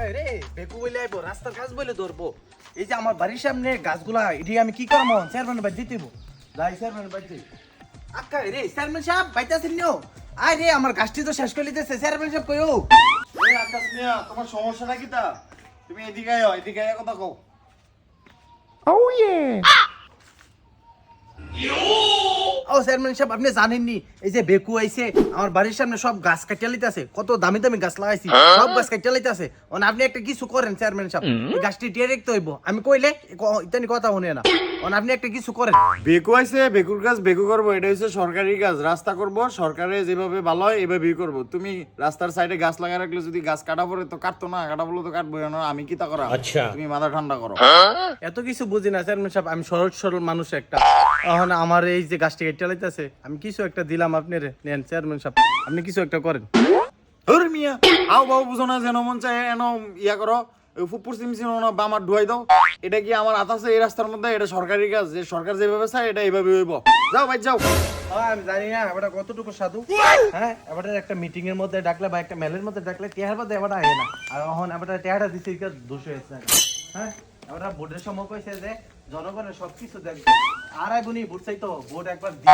রে বেকু বলে আইবো রাস্তার কাজ বলে ধরবো এই যে আমার বাড়ির সামনে গাছগুলা এটি আমি কি করবো চেয়ারম্যান বাদ দিতেইব যাই চেয়ারম্যান বাদ দিই আক্কা রে চেয়ারম্যান সাহেব বাইতে আছেন নিও আয় রে আমার গাছটি তো শেষ করে দিতেছে চেয়ারম্যান সাহেব কইও এই আকাশ মিয়া তোমার সমস্যাটা কি তা তুমি এদিকে আয় কথা কও ও চেয়ারম্যান সাহেব আপনি জানেননি এই যে বেকু আইছে আমার বাড়ির সামনে সব গাছ কাটিয়া লইতাছে কত দামি দামি গাছ লাগাইছি সব গাছ কাটিয়া লইতাছে অন আপনি একটা কিছু করেন চেয়ারম্যান সাহেব এই গাছটি টিয়ে রাখতে হইব আমি কইলে ইতানি কথা শুনে না অন আপনি একটা কিছু করেন বেকু আইছে বেকুর কাজ বেকু করবো এটা হচ্ছে সরকারি কাজ রাস্তা করব সরকারে যেভাবে ভালো হয় এভাবেই করবো তুমি রাস্তার সাইডে গাছ লাগা রাখলে যদি গাছ কাটা পড়ে তো কাটতো না কাটা পড়লে তো কাটবো না আমি কি তা করা আচ্ছা তুমি মাথা ঠান্ডা করো এত কিছু বুঝি না চেয়ারম্যান সাহেব আমি সরল সরল মানুষ একটা এখন আমার এই যে গাছটি কেটে লাইতেছে আমি কিছু একটা দিলাম আপনি নেন চেয়ারম্যান সাহেব আপনি কিছু একটা করেন ধর মিয়া আও বাবু বুঝো না যেন মন চায় এন ইয়া করো ফুপুর সিমসিম বামার ধুয়াই দাও এটা কি আমার হাত আছে এই রাস্তার মধ্যে এটা সরকারি কাজ যে সরকার যেভাবে চায় এটা এইভাবে হইব যাও ভাই যাও আমি জানি না এবারে কতটুকু সাধু হ্যাঁ এবারে একটা মিটিং এর মধ্যে ডাকলে বা একটা মেলের মধ্যে ডাকলে টেহার বাদে এবারে আয় না আর এখন এবারে টেহাটা দিছে কি দোষ হয়েছে হ্যাঁ এবারে ভোটের সময় কইছে যে জনগণের সবকিছু দেখবে আর আইবুনি ভোট চাই তো ভোট একবার দি